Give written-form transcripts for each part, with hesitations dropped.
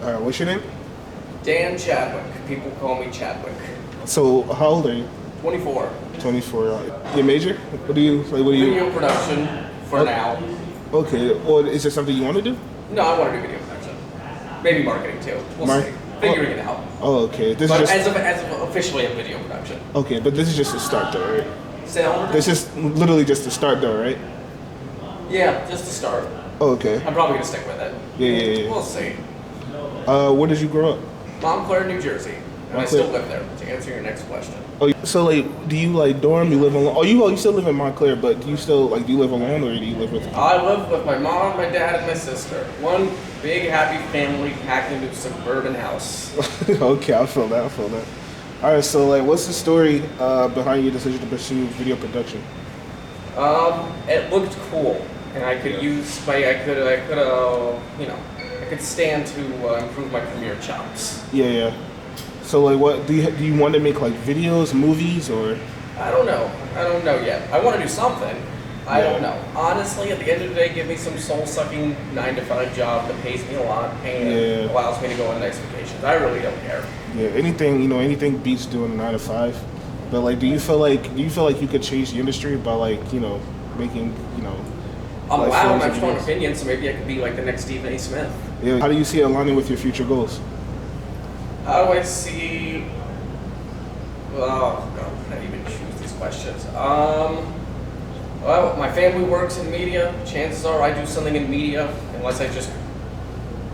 What's your name? Dan Chadwick. People call me Chadwick. So, how old are you? 24. 24. Your major? What do you like? What do you? Video production for now. Okay. Or is there something you want to do? No, I want to do video production. Maybe marketing too. We'll see. Figuring it out. Oh, okay. This But is just as of officially a video production. okay. But this is just a start, though, right? Sale? This is literally just a start, though, right? Yeah, just to start. Oh, okay. I'm probably gonna stick with it. Yeah. We'll see. Where did you grow up? Montclair, New Jersey, and I still live there. To answer your next question. Oh, so like, do you like dorm? You live alone? Oh, you still live in Montclair, but do you still like do you live alone or do you live with? I live with my mom, my dad, and my sister. One big happy family packed into a suburban house. Okay, I feel that. All right, so like, what's the story behind your decision to pursue video production? It looked cool, and I could use my, I could stand to improve my Premiere chops. Yeah. So like, what do you want to make like videos, movies, or? I don't know yet. I want to do something. I don't know. Honestly, at the end of the day, give me some soul-sucking 9-to-5 job that pays me a lot and allows me to go on nice vacations. I really don't care. Yeah, anything beats doing a 9-to-5. But like, do you feel like you could change the industry by like, making, I'm like loud and I have films strong and videos? opinions, so maybe I could be like the next Stephen A. Smith. Yeah. How do you see it aligning with your future goals? How do I see? Oh God, how do you even choose these questions? Well, my family works in media. Chances are I do something in media, unless I just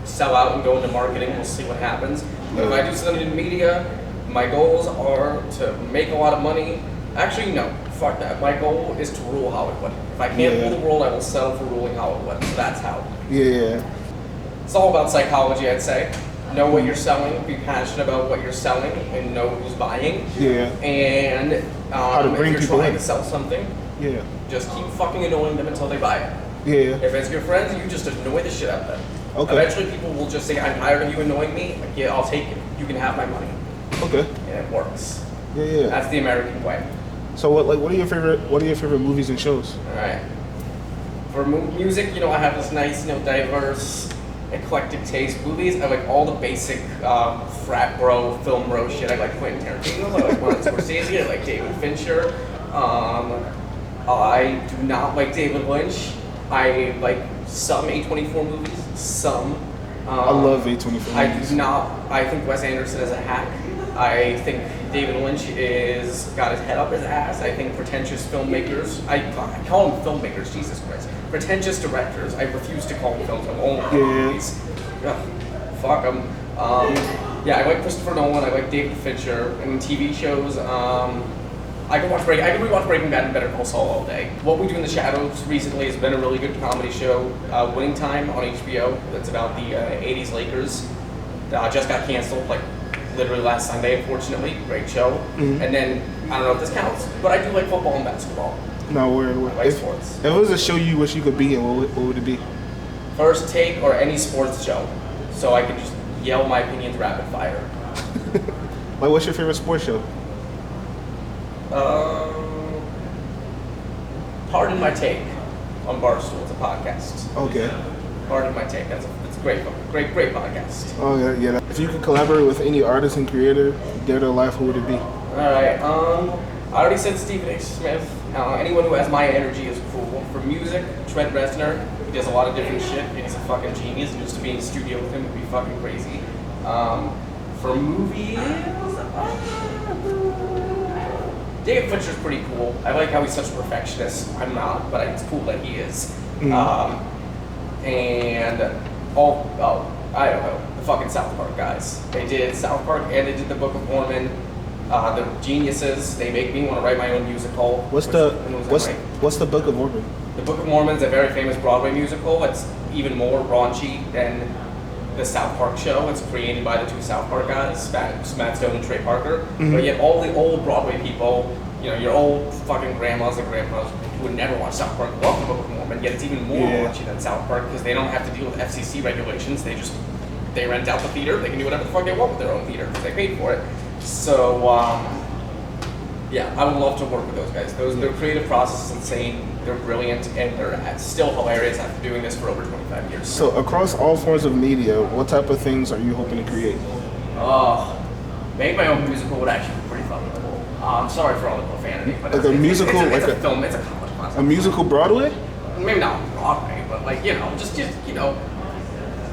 sell out and go into marketing. We'll see what happens. But if I do something in media, my goals are to make a lot of money. Actually, no, fuck that. My goal is to rule Hollywood. If I can't rule the world, I will settle for ruling Hollywood. So that's how. Yeah. It's all about psychology, I'd say. Know what you're selling, be passionate about what you're selling, and know who's buying. Yeah. And How to bring if you're people trying in. to sell something, Yeah. just keep fucking annoying them until they buy it. Yeah. If it's your friends, you just annoy the shit out of them. Okay. Eventually, people will just say, "I'm tired of you annoying me. Like, yeah, I'll take it. You can have my money," Okay. and it works. Yeah. That's the American way. So what are your favorite movies and shows? All right. For music, I have this nice, diverse, eclectic taste. Movies, I like all the basic frat bro, film bro shit. I like Quentin Tarantino. I like Martin Scorsese. I like David Fincher. I do not like David Lynch. I like some A24 movies. Some. I love A24 I movies. do not. I think Wes Anderson is a hack. I think David Lynch is got his head up his ass. I think pretentious filmmakers. I call them filmmakers. Jesus Christ. Pretentious directors. I refuse to call them films. I'm only movies. Ugh, fuck them. Yeah, I like Christopher Nolan. I like David Fincher. And TV shows. I can rewatch Breaking Bad and Better Call Saul all day. What We Do in the Shadows recently has been a really good comedy show. Winning Time on HBO. That's about the '80s Lakers. Just got canceled like literally last Sunday, unfortunately. Great show. Mm-hmm. And then I don't know if this counts, but I do like football and basketball. No, I like sports. If it was a show you wish you could be in, what would it be? First Take or any sports show, so I could just yell my opinions rapid fire. Like, what's your favorite sports show? Pardon My Take on Barstool. It's a podcast. Okay. Pardon My Take. It's a great podcast. Oh yeah. If you could collaborate with any artist and creator, dead or alive, who would it be? All right. I already said Stephen A. Smith. Anyone who has my energy is cool. For music, Trent Reznor. He does a lot of different shit. He's a fucking genius. And just to be in the studio with him would be fucking crazy. For movies, David Fincher's pretty cool. I like how he's such a perfectionist. I'm not, but it's cool that he is. Mm. And I don't know, the fucking South Park guys. They did South Park and they did the Book of Mormon. They're geniuses. They make me want to write my own musical. What's the Book of Mormon? The Book of Mormon is a very famous Broadway musical. It's even more raunchy than the South Park show. It's created by the two South Park guys, Matt Stone and Trey Parker. Mm-hmm. But yet all the old Broadway people, your old fucking grandmas and grandpas who would never watch South Park love the Book of Mormon, yet it's even more raunchy than South Park because they don't have to deal with FCC regulations. They rent out the theater. They can do whatever the fuck they want with their own theater because they paid for it. So Yeah, I would love to work with those guys. Their creative process is insane. They're brilliant, and they're still hilarious after doing this for over 25 years. So across all forms of media, what type of things are you hoping to create? Make my own musical would actually be pretty fucking cool. I'm sorry for all the profanity, but Like a musical, it's like a film, it's a college class. A musical Broadway? Maybe not Broadway, but like, just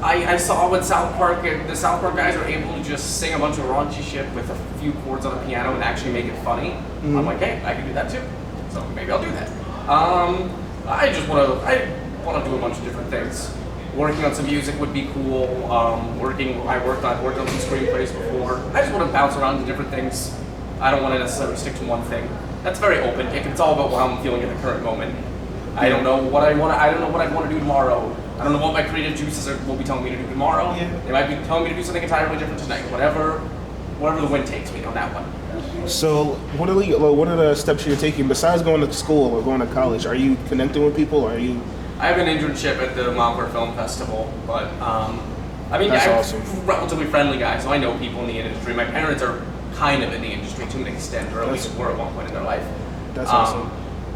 I saw when the South Park guys are able to just sing a bunch of raunchy shit with a few chords on a piano and actually make it funny. Mm-hmm. I'm like, hey, I can do that too. So maybe I'll do that. I want to do a bunch of different things. Working on some music would be cool. I worked on some screenplays before. I just want to bounce around to different things. I don't want to necessarily stick to one thing. That's very open. It's all about how I'm feeling at the current moment. I don't know what I don't know what I want to do tomorrow. I don't know what my creative juices will be telling me to do tomorrow. Yeah. They might be telling me to do something entirely different tonight. Whatever the wind takes me on that one. So what are the steps you're taking besides going to school or going to college? Are you connecting with people? Are you? I have an internship at the Montclair Film Festival, but That's I'm awesome. a relatively friendly guy, so I know people in the industry. My parents are kind of in the industry to an extent, or at least were at one point in their life. That's awesome.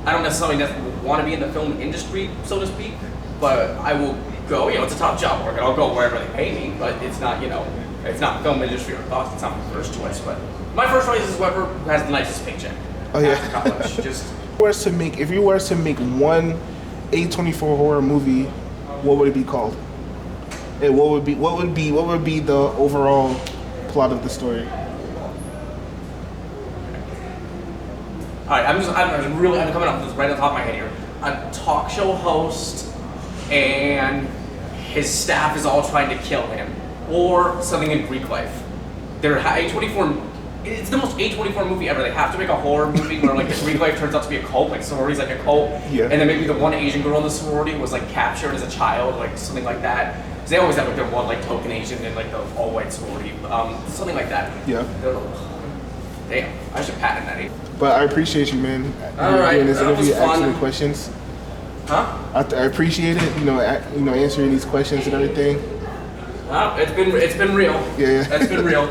I don't necessarily want to be in the film industry, so to speak, but I will go. It's a top job work, and I'll go wherever they pay me. But it's not, it's not film industry or thoughts. It's not my first choice. But my first choice is whoever has the nicest paycheck. Oh, yeah. After college, just. If you were to make one A24 horror movie, what would it be called? And what would be the overall plot of the story? All right, I'm coming up with this right on top of my head here. A talk show host and his staff is all trying to kill him, or something in Greek life. A24. It's the most A24 movie ever. They have to make a horror movie where like the Greek life turns out to be a cult, like sorority's like a cult, Yeah. and then maybe the one Asian girl in the sorority was like captured as a child, like something like that. 'Cause they always have like their one like token Asian in like the all-white sorority, something like that. Yeah. Damn, I should patent that. But I appreciate you, man. All right, doing this that was interview, fun. asking the questions. Huh? I appreciate it. Answering these questions and everything. It's been real. Yeah. It's been real.